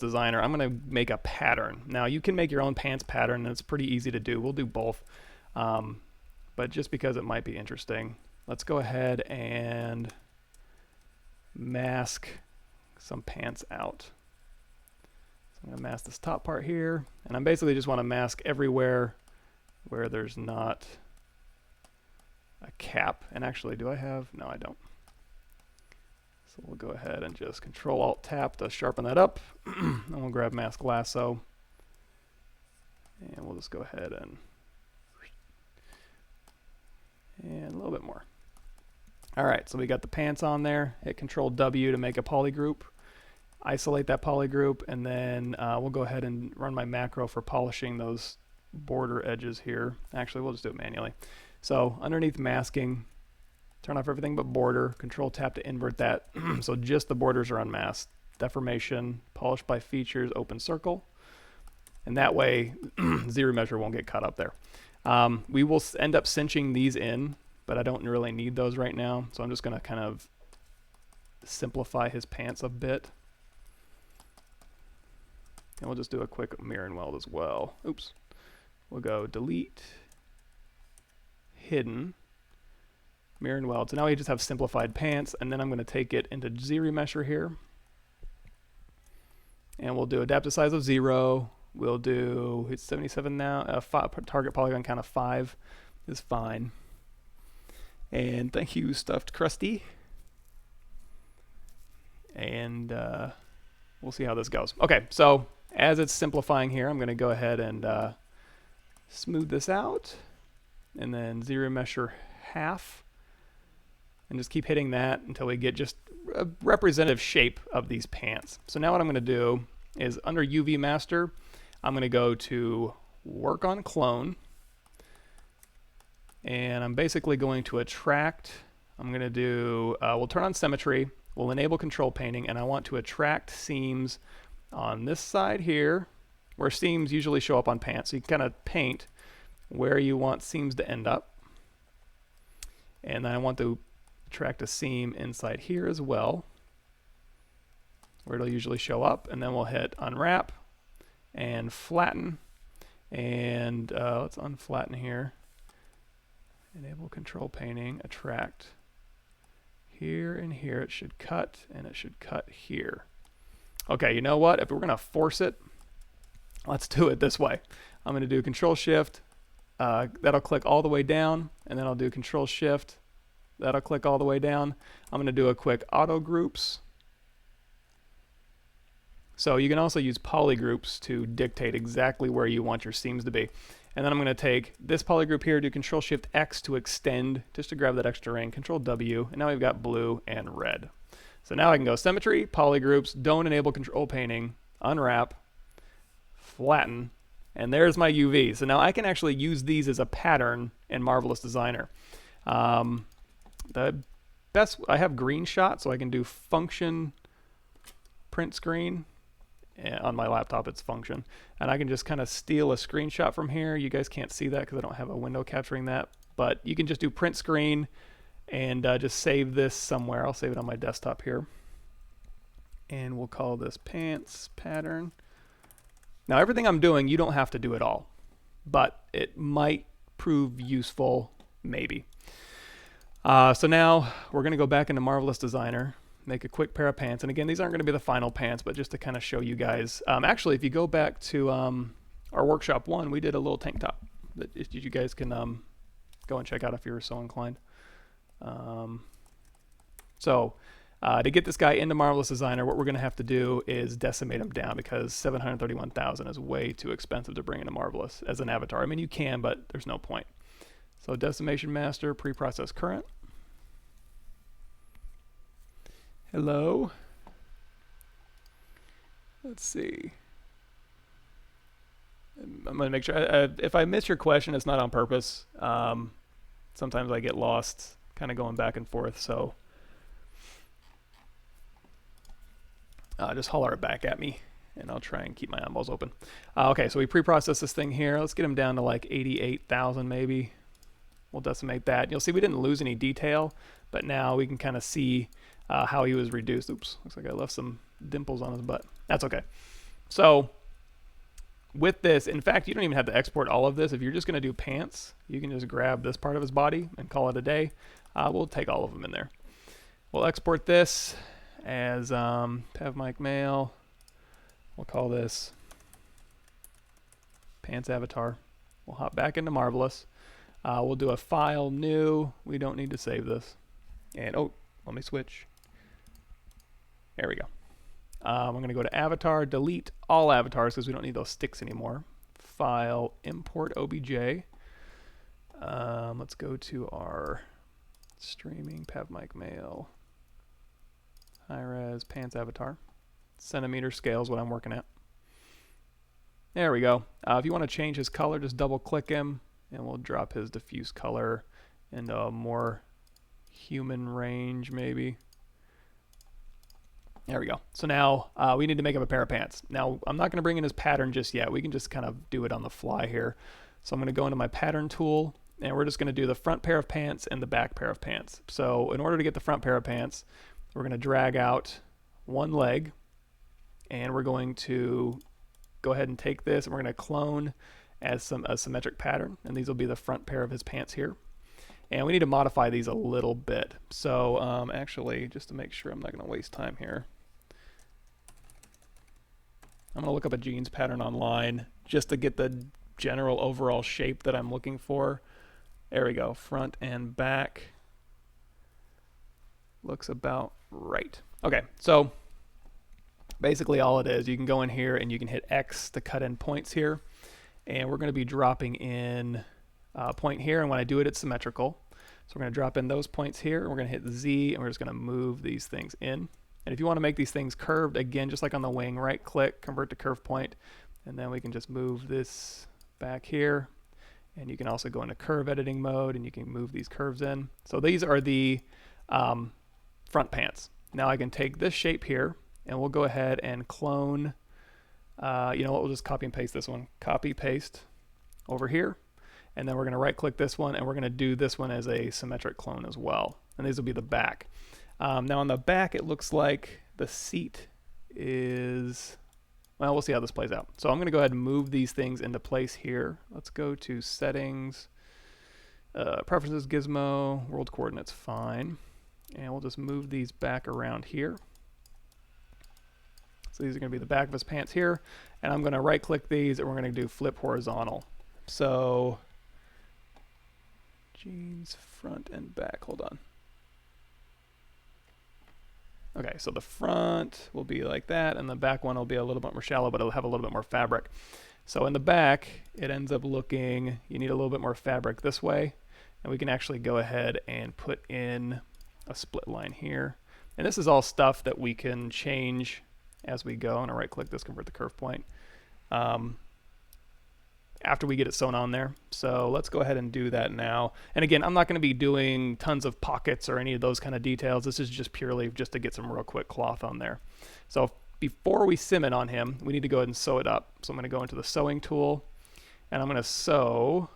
Designer, I'm going to make a pattern. Now you can make your own pants pattern, and it's pretty easy to do. We'll do both, but just because it might be interesting, let's go ahead and mask some pants out. So I'm going to mask this top part here, and I basically just want to mask everywhere where there's not a cap. And actually, do I have? No, I don't. So we'll go ahead and just Control-Alt-Tap to sharpen that up. And we'll grab Mask Lasso. And we'll just go ahead and a little bit more. All right, so we got the pants on there. Hit Control-W to make a polygroup. Isolate that polygroup, and then we'll go ahead and run my macro for polishing those border edges here. Actually, we'll just do it manually. So underneath masking, turn off everything but border, Control-Tap to invert that, so just the borders are unmasked. Deformation, polish by features, open circle. And that way, zremesher won't get caught up there. We will end up cinching these in, but I don't really need those right now, so I'm just going to kind of simplify his pants a bit. And we'll just do a quick mirror and weld as well. Oops. We'll go delete, hidden, mirror and weld. So now we just have simplified pants, and then I'm going to take it into zremesher here, and we'll do adaptive size of 0. We'll do, it's 77 now, target polygon count of 5 is fine. And thank you, Stuffed Krusty. And we'll see how this goes. Okay, so as it's simplifying here, I'm going to go ahead and smooth this out, and then zremesher half, and just keep hitting that until we get just a representative shape of these pants. So now what I'm going to do is under UV Master, I'm going to go to Work on Clone, and I'm basically going to attract. I'm going to do, we'll turn on symmetry, we'll enable control painting, and I want to attract seams on this side here, where seams usually show up on pants. So you can kind of paint where you want seams to end up. And then I want to attract a seam inside here as well, where it'll usually show up. And then we'll hit unwrap and flatten. And let's unflatten here. Enable control painting, attract here and here. It should cut, and it should cut here. Okay, you know what? If we're going to force it, let's do it this way. I'm going to do Control-Shift. That'll click all the way down, and then I'll do Control-Shift. That'll click all the way down. I'm going to do a quick auto groups. So you can also use polygroups to dictate exactly where you want your seams to be. And then I'm going to take this polygroup here, do Control-Shift-X to extend, just to grab that extra ring, Control-W, and now we've got blue and red. So now I can go symmetry, polygroups, don't enable control painting, unwrap, flatten, and there's my UV. So now I can actually use these as a pattern in Marvelous Designer. The best, I have green shot, so I can do function print screen. On my laptop it's function, and I can just kind of steal a screenshot from here. You guys can't see that because I don't have a window capturing that, but you can just do print screen and just save this somewhere. I'll save it on my desktop here, and we'll call this pants pattern. Now everything I'm doing, you don't have to do it all, but it might prove useful, maybe. So now we're going to go back into Marvelous Designer, make a quick pair of pants, and again, these aren't going to be the final pants, but just to kind of show you guys. Actually, if you go back to our workshop 1, we did a little tank top that you guys can go and check out if you're so inclined. To get this guy into Marvelous Designer, what we're going to have to do is decimate him down, because 731,000 is way too expensive to bring into Marvelous as an avatar. I mean, you can, but there's no point. So Decimation Master, preprocess current. Hello. Let's see. I'm going to make sure, if I miss your question, it's not on purpose. Sometimes I get lost kind of going back and forth, so just holler it back at me, and I'll try and keep my eyeballs open. Okay, so we pre-process this thing here. Let's get him down to like 88,000 maybe. We'll decimate that. You'll see we didn't lose any detail, but now we can kind of see how he was reduced. Oops, looks like I left some dimples on his butt. That's okay. So with this, in fact, you don't even have to export all of this. If you're just going to do pants, you can just grab this part of his body and call it a day. We'll take all of them in there. We'll export this as PavWork male. We'll call this pants avatar. We'll hop back into Marvelous. We'll do a file new. We don't need to save this. And oh, let me switch. There we go. I'm going to go to avatar, delete all avatars because we don't need those sticks anymore. File, import OBJ. Let's go to our streaming PavWork male. High res pants avatar. Centimeter scale is what I'm working at. There we go. If you want to change his color, just double click him and we'll drop his diffuse color into a more human range maybe. There we go. So now we need to make him a pair of pants. Now I'm not going to bring in his pattern just yet. We can just kind of do it on the fly here. So I'm going to go into my pattern tool and we're just going to do the front pair of pants and the back pair of pants. So in order to get the front pair of pants, we're going to drag out one leg and we're going to go ahead and take this and we're going to clone as a symmetric pattern, and these will be the front pair of his pants here. And we need to modify these a little bit. So actually, just to make sure I'm not going to waste time here, I'm going to look up a jeans pattern online just to get the general overall shape that I'm looking for. There we go, front and back. Looks about right. Okay, so basically all it is, you can go in here and you can hit X to cut in points here. And we're going to be dropping in a point here, and when I do it, it's symmetrical. So we're going to drop in those points here, and we're going to hit Z, and we're just going to move these things in. And if you want to make these things curved, again, just like on the wing, right click, convert to curve point, and then we can just move this back here. And you can also go into curve editing mode, and you can move these curves in. So these are the front pants. Now I can take this shape here, and we'll go ahead and clone. You know what, we'll just copy and paste this one. Copy, paste over here. And then we're going to right click this one and we're going to do this one as a symmetric clone as well. And these will be the back. Now on the back, it looks like the seat is, well, we'll see how this plays out. So I'm going to go ahead and move these things into place here. Let's go to settings, preferences, gizmo, world coordinates, fine. And we'll just move these back around here. So these are going to be the back of his pants here. And I'm going to right click these and we're going to do flip horizontal. So jeans front and back, hold on. Okay, so the front will be like that and the back one will be a little bit more shallow, but it'll have a little bit more fabric. So in the back, it ends up looking, you need a little bit more fabric this way. And we can actually go ahead and put in a split line here. And this is all stuff that we can change as we go. I'm gonna right click this, convert the curve point after we get it sewn on there. So let's go ahead and do that now. And again, I'm not going to be doing tons of pockets or any of those kind of details. This is just purely just to get some real quick cloth on there. So before we sim it on him, we need to go ahead and sew it up. So I'm going to go into the sewing tool and I'm going to sew.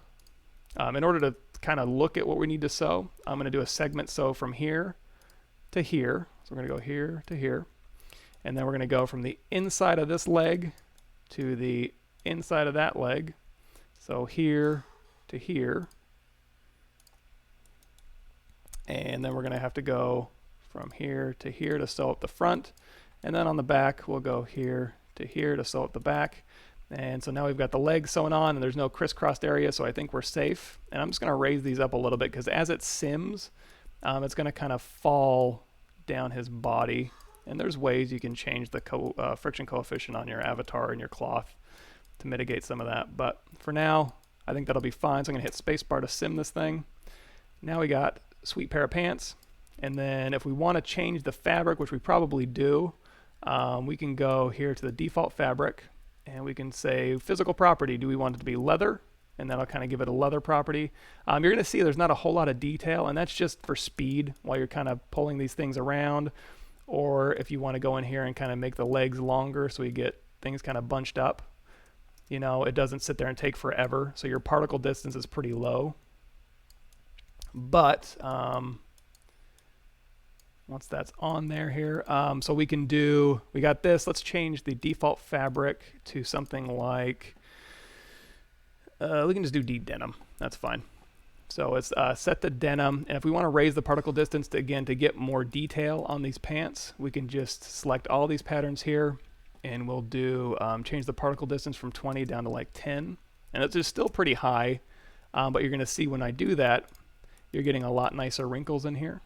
In order to kind of look at what we need to sew, I'm going to do a segment sew from here to here. So we're going to go here to here. And then we're going to go from the inside of this leg to the inside of that leg. So here to here. And then we're going to have to go from here to sew up the front. And then on the back, we'll go here to sew up the back. And so now we've got the legs sewn on and there's no crisscrossed area, so I think we're safe. And I'm just going to raise these up a little bit because as it sims, it's going to kind of fall down his body. And there's ways you can change the friction coefficient on your avatar and your cloth to mitigate some of that. But for now, I think that'll be fine. So I'm going to hit spacebar to sim this thing. Now we got a sweet pair of pants. And then if we want to change the fabric, which we probably do, we can go here to the default fabric and we can say physical property. Do we want it to be leather? And that'll kind of give it a leather property. You're going to see there's not a whole lot of detail, and that's just for speed while you're kind of pulling these things around. Or if you want to go in here and kind of make the legs longer so you get things kind of bunched up, you know, it doesn't sit there and take forever. So your particle distance is pretty low. But once that's on there here. So we got this. Let's change the default fabric to something like, we can just do denim. That's fine. So it's set to denim, and if we want to raise the particle distance to get more detail on these pants, we can just select all these patterns here, and we'll do change the particle distance from 20 down to like 10, and it's just still pretty high, but you're going to see when I do that, you're getting a lot nicer wrinkles in here.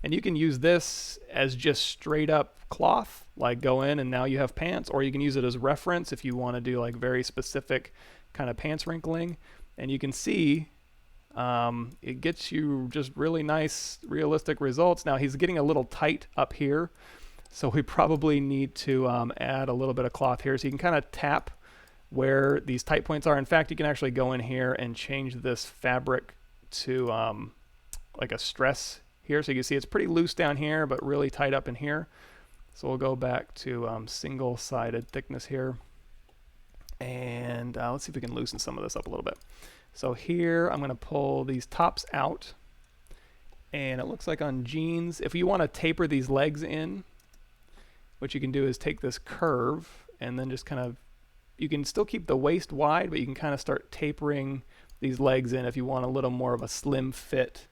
And you can use this as just straight up cloth, like go in and now you have pants, or you can use it as reference if you want to do like very specific kind of pants wrinkling, and you can see it gets you just really nice realistic results. Now he's getting a little tight up here, so we probably need to add a little bit of cloth here, so you can kind of tap where these tight points are. In fact, you can actually go in here and change this fabric to like a stress here, so you can see it's pretty loose down here but really tight up in here. So we'll go back to single-sided thickness here, and let's see if we can loosen some of this up a little bit. So here I'm going to pull these tops out, and it looks like on jeans, if you want to taper these legs in, what you can do is take this curve and then just kind of, you can still keep the waist wide, but you can kind of start tapering these legs in if you want a little more of a slim fit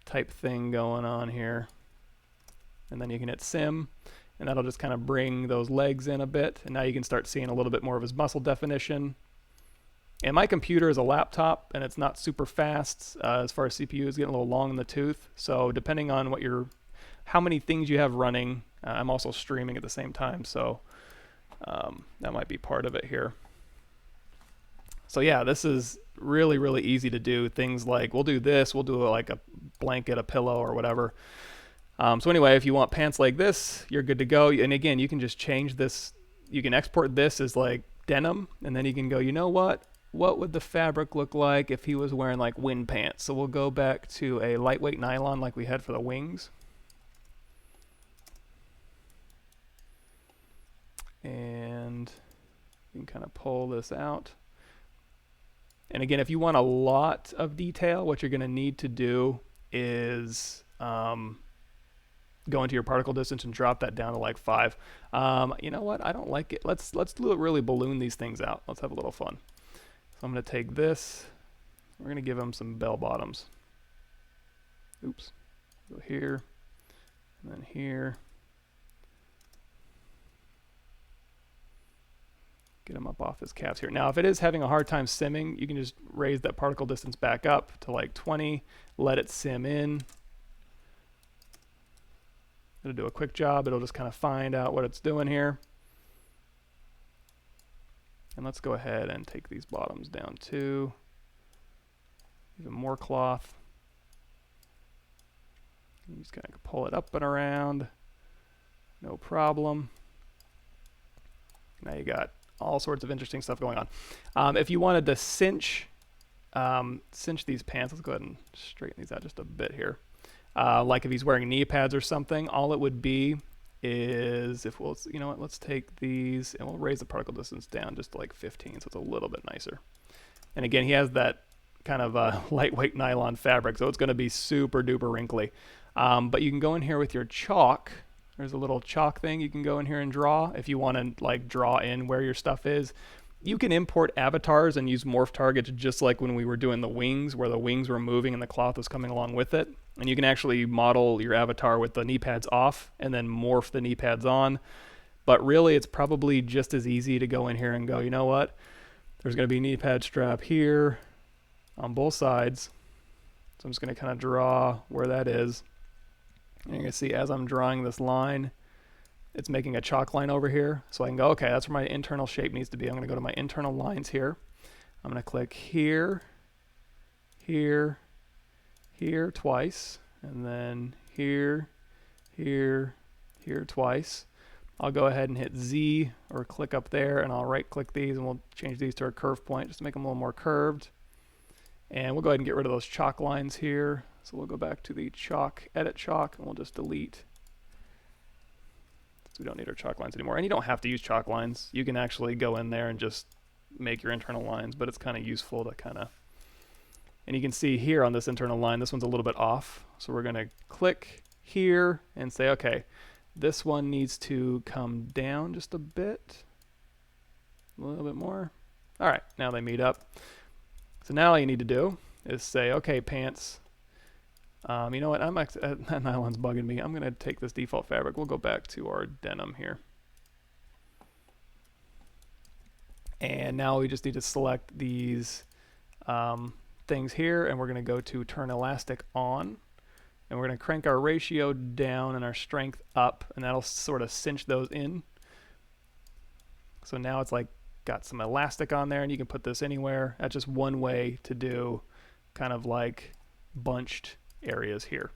type thing going on here. And then you can hit sim, and that'll just kind of bring those legs in a bit, and now you can start seeing a little bit more of his muscle definition. And my computer is a laptop, and it's not super fast as far as CPU is getting a little long in the tooth. So depending on how many things you have running, I'm also streaming at the same time, so that might be part of it here. So yeah, this is really, really easy to do. Things like, we'll do this, we'll do like a blanket, a pillow, or whatever. So anyway, if you want pants like this, you're good to go. And again, you can just change this. You can export this as like denim, and then you can go, you know what? What would the fabric look like if he was wearing like wind pants? So we'll go back to a lightweight nylon like we had for the wings. And you can kind of pull this out. And again, if you want a lot of detail, what you're going to need to do is go into your particle distance and drop that down to like 5. You know what? I don't like it. Let's really balloon these things out. Let's have a little fun. So I'm going to take this. We're going to give them some bell bottoms. Oops. Go here, and then here. Get him up off his calves here. Now, if it is having a hard time simming, you can just raise that particle distance back up to like 20. Let it sim in. It'll do a quick job. It'll just kind of find out what it's doing here. And let's go ahead and take these bottoms down too. Even more cloth. You just kind of pull it up and around. No problem. Now you got all sorts of interesting stuff going on. If you wanted to cinch these pants, let's go ahead and straighten these out just a bit here. Like if he's wearing knee pads or something, all it would be is if we'll, you know what, let's take these and we'll raise the particle distance down just to like 15, so it's a little bit nicer. And again, he has that kind of lightweight nylon fabric, so it's going to be super duper wrinkly. But you can go in here with your chalk. There's a little chalk thing you can go in here and draw if you want to like draw in where your stuff is. You can import avatars and use morph targets just like when we were doing the wings, where the wings were moving and the cloth was coming along with it. And you can actually model your avatar with the knee pads off and then morph the knee pads on. But really, it's probably just as easy to go in here and go, you know what? There's going to be a knee pad strap here on both sides. So I'm just going to kind of draw where that is. And you're going to see as I'm drawing this line, it's making a chalk line over here. So I can go, okay, that's where my internal shape needs to be. I'm going to go to my internal lines here. I'm going to click here, here, here twice, and then here, here, here twice. I'll go ahead and hit Z or click up there, and I'll right click these and we'll change these to a curve point just to make them a little more curved. And we'll go ahead and get rid of those chalk lines here. So we'll go back to the chalk, edit chalk, and we'll just delete. So we don't need our chalk lines anymore. And you don't have to use chalk lines. You can actually go in there and just make your internal lines, but it's kind of useful to kind of, and you can see here on this internal line, this one's a little bit off. So we're going to click here and say, okay, this one needs to come down just a bit, a little bit more. All right, now they meet up. So now all you need to do is say, okay, pants. You know what? That nylon's bugging me. I'm going to take this default fabric. We'll go back to our denim here. And now we just need to select these things here, and we're going to go to turn elastic on. And we're going to crank our ratio down and our strength up, and that'll sort of cinch those in. So now it's like got some elastic on there, and you can put this anywhere. That's just one way to do kind of like bunched areas here.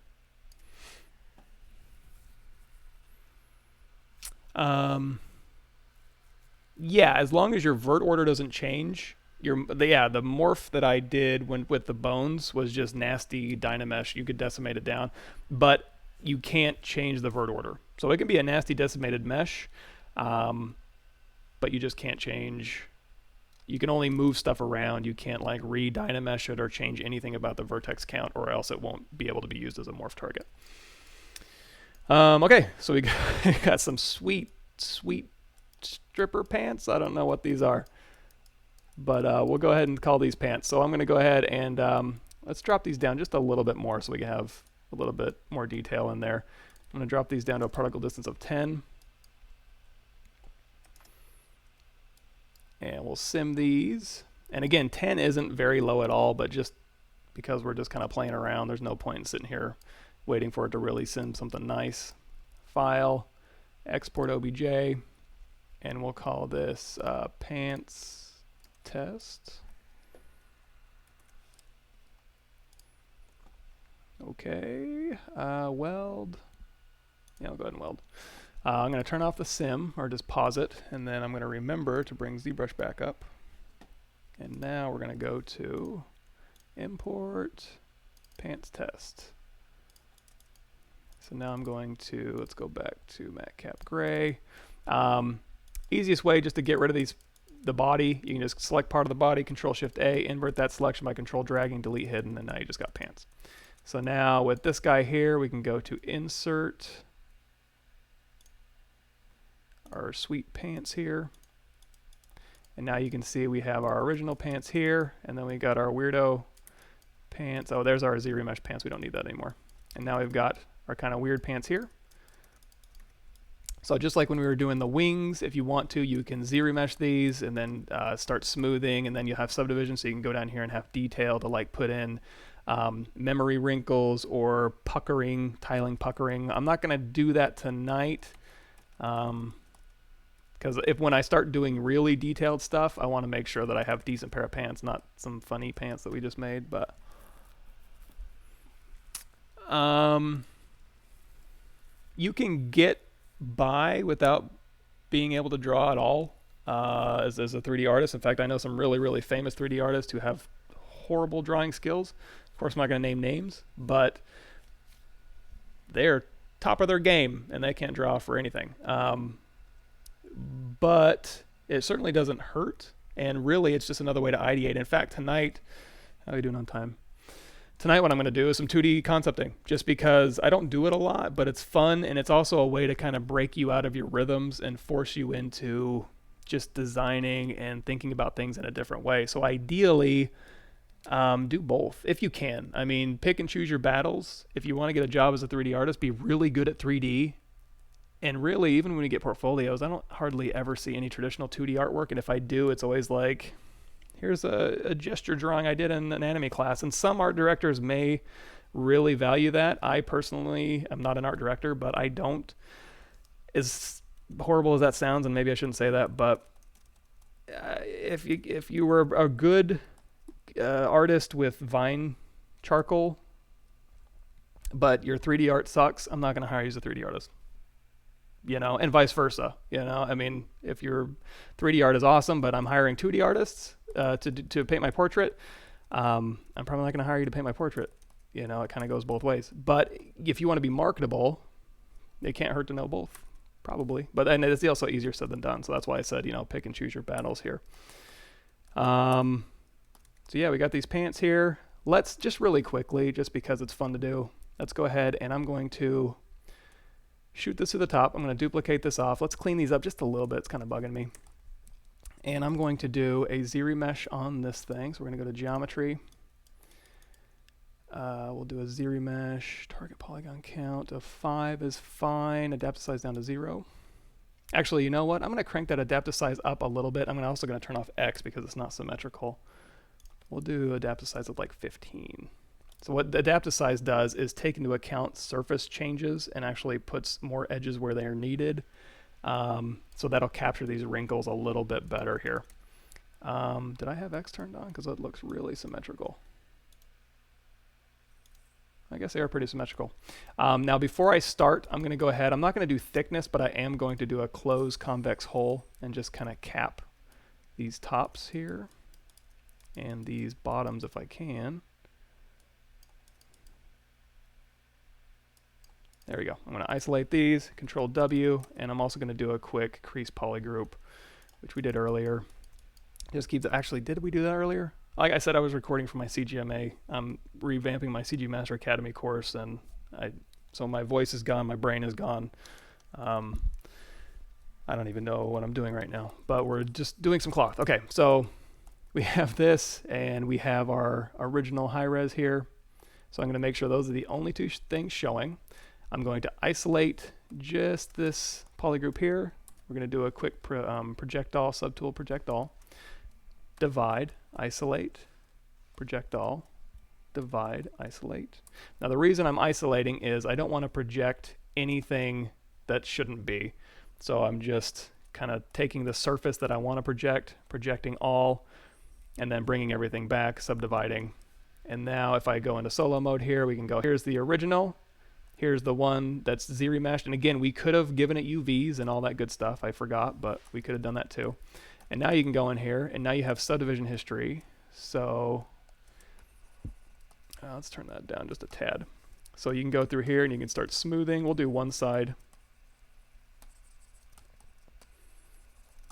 Yeah, as long as your vert order doesn't change. The morph that I did with the bones was just nasty Dynamesh. You could decimate it down, but you can't change the vert order. So it can be a nasty decimated mesh, but you just can't change. You can only move stuff around. You can't like re-Dynamesh it or change anything about the vertex count, or else it won't be able to be used as a morph target. Okay, so we got some sweet stripper pants. I don't know what these are, but we'll go ahead and call these pants. So I'm going to go ahead and let's drop these down just a little bit more so we can have a little bit more detail in there. I'm going to drop these down to a particle distance of 10. And we'll sim these. And again, 10 isn't very low at all, but just because we're just kind of playing around, there's no point in sitting here waiting for it to really sim something nice. File, export OBJ, and we'll call this pants test. Okay, weld. Yeah, I'll go ahead and weld. I'm going to turn off the sim, or just pause it, and then I'm going to remember to bring ZBrush back up. And now we're going to go to import pants test. So now I'm going to, let's go back to matcap gray. Easiest way just to get rid of the body, you can just select part of the body, Control-Shift-A, invert that selection by control dragging, delete hidden, and now you just got pants. So now with this guy here, we can go to insert our sweet pants here. And now you can see we have our original pants here, and then we got our weirdo pants. Oh, there's our zremesh pants. We don't need that anymore. And now we've got our kind of weird pants here. So just like when we were doing the wings, if you want to, you can zremesh these and then start smoothing, and then you have subdivision, so you can go down here and have detail to like put in memory wrinkles or puckering, tiling puckering. I'm not going to do that tonight. Because when I start doing really detailed stuff, I want to make sure that I have a decent pair of pants, not some funny pants that we just made. But you can get by without being able to draw at all as a 3D artist. In fact, I know some really famous 3D artists who have horrible drawing skills. Of course, I'm not going to name names, but they're top of their game and they can't draw for anything. But it certainly doesn't hurt, and really it's just another way to ideate. In fact, tonight, how are we doing on time? Tonight what I'm going to do is some 2D concepting, just because I don't do it a lot, but it's fun, and it's also a way to kind of break you out of your rhythms and force you into just designing and thinking about things in a different way. So ideally, do both if you can. I mean, pick and choose your battles. If you want to get a job as a 3D artist, be really good at 3D. And really, even when you get portfolios, I don't hardly ever see any traditional 2D artwork. And if I do, it's always like, here's a gesture drawing I did in an anatomy class. And some art directors may really value that. I personally am not an art director, but I don't. As horrible as that sounds, and maybe I shouldn't say that, but if you were a good artist with Vine charcoal, but your 3D art sucks, I'm not going to hire you as a 3D artist. You know, and vice versa. You know, I mean, if your 3D art is awesome, but I'm hiring 2D artists to paint my portrait, I'm probably not going to hire you to paint my portrait. You know, it kind of goes both ways. But if you want to be marketable, it can't hurt to know both, probably. But then it's also easier said than done. So that's why I said, you know, pick and choose your battles here. So yeah, we got these pants here. Let's just really quickly, just because it's fun to do, let's go ahead and I'm going to shoot this to the top. I'm going to duplicate this off. Let's clean these up just a little bit. It's kind of bugging me. And I'm going to do a zremesh on this thing. So we're going to go to geometry. We'll do a zremesh, target polygon count of 5 is fine, adaptive size down to 0. Actually, you know what? I'm going to crank that adaptive size up a little bit. I'm also going to turn off X because it's not symmetrical. We'll do adaptive size of like 15. So what the adaptive size does is take into account surface changes and actually puts more edges where they are needed. So that'll capture these wrinkles a little bit better here. Did I have X turned on? Because it looks really symmetrical. I guess they are pretty symmetrical. Now before I start, I'm going to go ahead. I'm not going to do thickness, but I am going to do a closed convex hole and just kind of cap these tops here and these bottoms if I can. There we go. I'm going to isolate these, Control W, and I'm also going to do a quick crease polygroup, which we did earlier. Just keep the, actually, did we do that earlier? Like I said, I was recording for my CGMA. I'm revamping my CG Master Academy course, and so my voice is gone, my brain is gone. I don't even know what I'm doing right now, but we're just doing some cloth. Okay, so we have this, and we have our original high res here. So I'm going to make sure those are the only two things showing. I'm going to isolate just this polygroup here. We're going to do a quick projectile, subtool projectile. Divide, isolate, projectile, divide, isolate. Now the reason I'm isolating is I don't want to project anything that shouldn't be. So I'm just kind of taking the surface that I want to project, projecting all, and then bringing everything back, subdividing. And now if I go into solo mode here, we can go, here's the original, here's the one that's zremeshed. And again, we could have given it UVs and all that good stuff. I forgot, but we could have done that too. And now you can go in here, and now you have subdivision history. So let's turn that down just a tad. So you can go through here, and you can start smoothing. We'll do one side.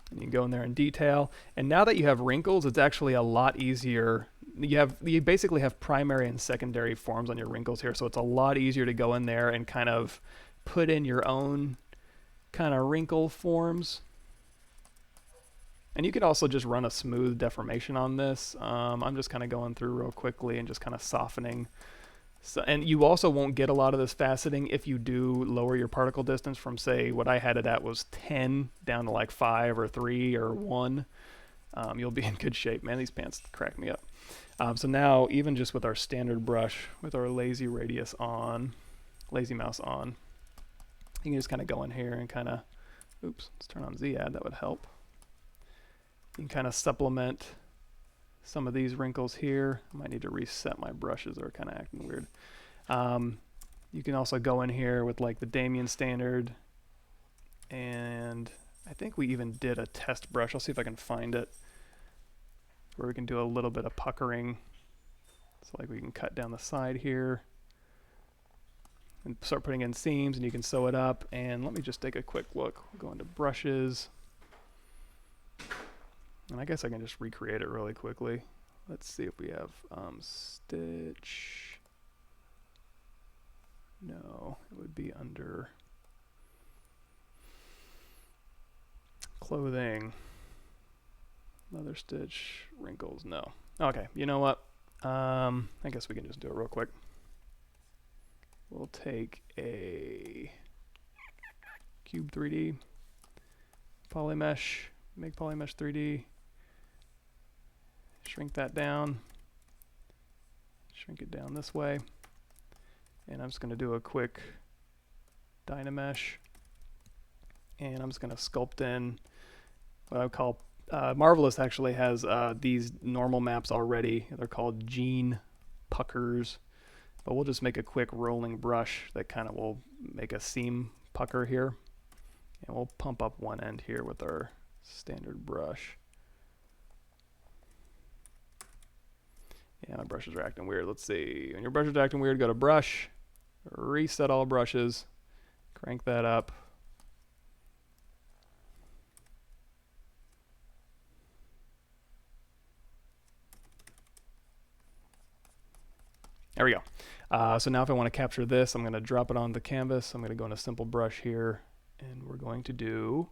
And you can go in there in detail. And now that you have wrinkles, it's actually a lot easier. You basically have primary and secondary forms on your wrinkles here, so it's a lot easier to go in there and kind of put in your own kind of wrinkle forms. And you could also just run a smooth deformation on this. I'm just kind of going through real quickly and just kind of softening. So, and you also won't get a lot of this faceting if you do lower your particle distance from, say, what I had it at was 10 down to like 5 or 3 or 1. You'll be in good shape. Man, these pants crack me up. So now, even just with our standard brush, with our lazy radius on, lazy mouse on, you can just kind of go in here and kind of, oops, let's turn on Z add, that would help. You can kind of supplement some of these wrinkles here. I might need to reset my brushes, they're kind of acting weird. You can also go in here with like the Damien standard, and I think we even did a test brush. I'll see if I can find it, where we can do a little bit of puckering. So like we can cut down the side here and start putting in seams, and you can sew it up. And let me just take a quick look. We'll go into brushes. And I guess I can just recreate it really quickly. Let's see if we have stitch. No, it would be under clothing. Leather stitch, wrinkles, no. Okay, you know what? I guess we can just do it real quick. We'll take a Cube 3D, polymesh, make polymesh 3D. Shrink that down, shrink it down this way, and I'm just going to do a quick Dynamesh, and I'm just going to sculpt in what I would call, Marvelous actually has these normal maps already. They're called gene puckers, but we'll just make a quick rolling brush that kind of will make a seam pucker here, and we'll pump up one end here with our standard brush. Yeah, my brushes are acting weird. Let's see. When your brushes are acting weird, go to brush, reset all brushes, crank that up. There we go. So now if I want to capture this, I'm going to drop it on the canvas. I'm going to go in a simple brush here, and we're going to do,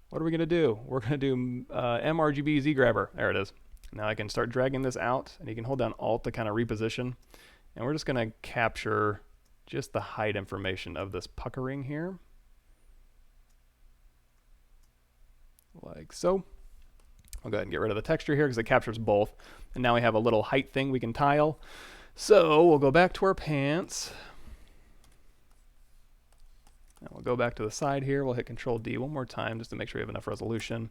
what are we going to do? We're going to do mRGB zgrabber. There it is. Now I can start dragging this out, and you can hold down Alt to kind of reposition. And we're just going to capture just the height information of this puckering here. Like so. I'll go ahead and get rid of the texture here because it captures both. And now we have a little height thing we can tile. So we'll go back to our pants. And we'll go back to the side here. We'll hit Control D one more time just to make sure we have enough resolution.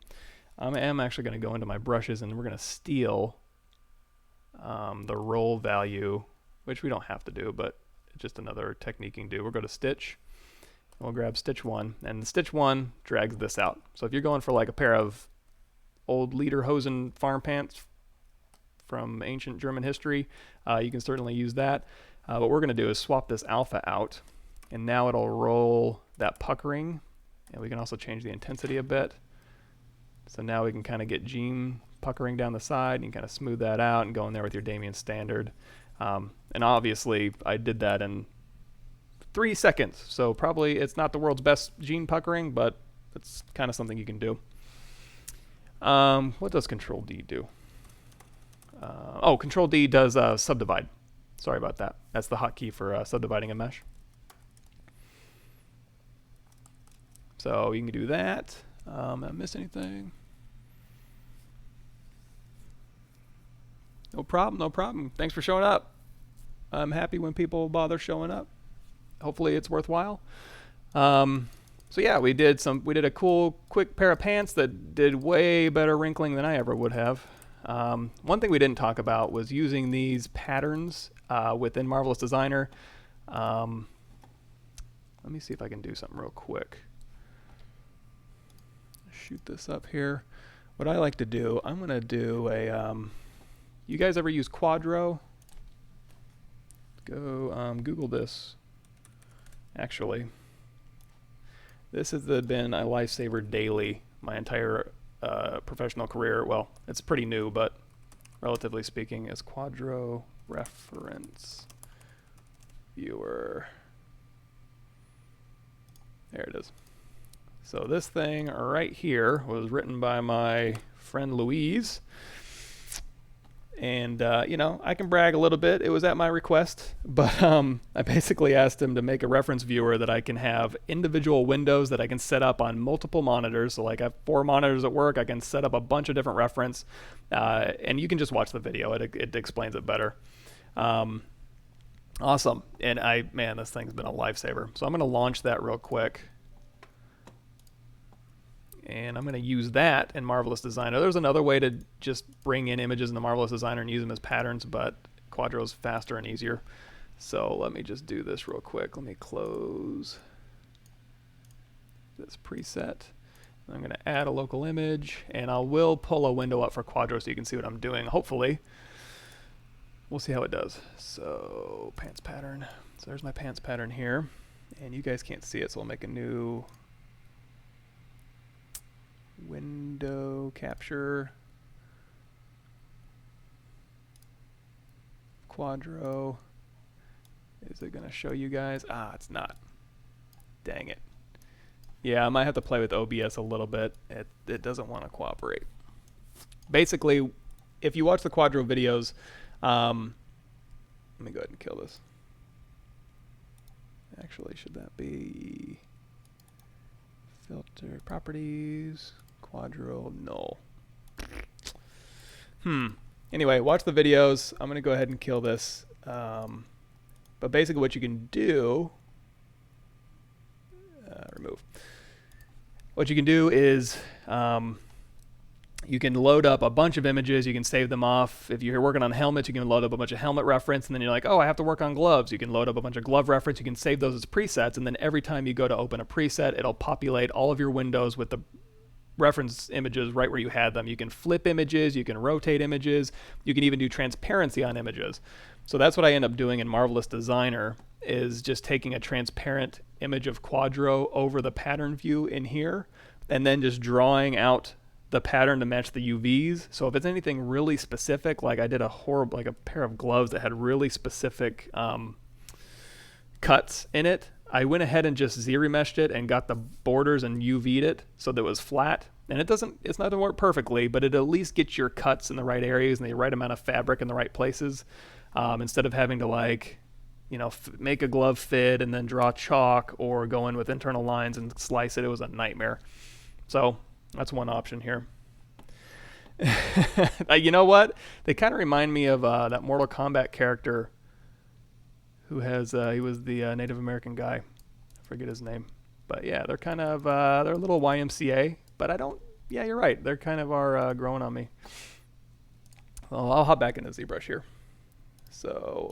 I am actually going to go into my brushes and we're going to steal the roll value, which we don't have to do, but it's just another technique you can do. We'll go to Stitch. And we'll grab Stitch 1. And Stitch 1 drags this out. So if you're going for like a pair of old lederhosen farm pants from ancient German history, you can certainly use that. What we're going to do is swap this alpha out, and now it'll roll that puckering, and we can also change the intensity a bit. So now we can kind of get Gene puckering down the side, and you can kind of smooth that out and go in there with your Damien standard. And obviously I did that in 3 seconds, so probably it's not the world's best Gene puckering, but it's kind of something you can do. What does Control D do? Oh, Control D does subdivide. Sorry about that. That's the hotkey for subdividing a mesh. So you can do that. Did I miss anything? No problem, no problem. Thanks for showing up. I'm happy when people bother showing up. Hopefully it's worthwhile. So yeah, we did a cool, quick pair of pants that did way better wrinkling than I ever would have. One thing we didn't talk about was using these patterns within Marvelous Designer. Let me see if I can do something real quick. Shoot this up here. What I like to do, I'm going to do a, you guys ever use Quadro? Go Google this. Actually, this has been a lifesaver daily my entire professional career. Well, it's pretty new, but relatively speaking, is Quadro Reference Viewer. There it is. So this thing right here was written by my friend Louise. And, you know, I can brag a little bit. It was at my request, but I basically asked him to make a reference viewer that I can have individual windows that I can set up on multiple monitors. So like I have 4 monitors at work. I can set up a bunch of different reference, and you can just watch the video. It explains it better. Awesome. And man, this thing's been a lifesaver. So I'm going to launch that real quick. And I'm going to use that in Marvelous Designer. There's another way to just bring in images in the Marvelous Designer and use them as patterns, but Quadro's faster and easier. So let me just do this real quick. Let me close this preset. I'm going to add a local image, and I will pull a window up for Quadro so you can see what I'm doing, hopefully. We'll see how it does. So pants pattern. So there's my pants pattern here, and you guys can't see it, so I'll make a new window capture, Quadro. Is it going to show you guys? Ah, it's not. Dang it. Yeah, I might have to play with OBS a little bit. It doesn't want to cooperate. Basically, if you watch the Quadro videos, let me go ahead and kill this. Actually, should that be filter properties? Quadro null. Anyway, watch the videos. I'm going to go ahead and kill this. But basically what you can do, remove. What you can do is you can load up a bunch of images. You can save them off. If you're working on helmets, you can load up a bunch of helmet reference, and then you're like, oh, I have to work on gloves. You can load up a bunch of glove reference. You can save those as presets, and then every time you go to open a preset, it'll populate all of your windows with the reference images right where you had them. You can flip images, you can rotate images, you can even do transparency on images. So that's what I end up doing in Marvelous Designer, is just taking a transparent image of Quadro over the pattern view in here, and then just drawing out the pattern to match the UVs. So if it's anything really specific, like I did a pair of gloves that had really specific cuts in it, I went ahead and just zremeshed it and got the borders and UV'd it so that it was flat. And it's not going to work perfectly, but it at least gets your cuts in the right areas and the right amount of fabric in the right places, instead of having to make a glove fit and then draw chalk or go in with internal lines and slice it. It was a nightmare. So that's one option here. You know what? They kind of remind me of that Mortal Kombat character who has he was the Native American guy. I forget his name. But yeah, they're kind of they're a little YMCA, but yeah, you're right. They're kind of are growing on me. Well, I'll hop back into ZBrush here. So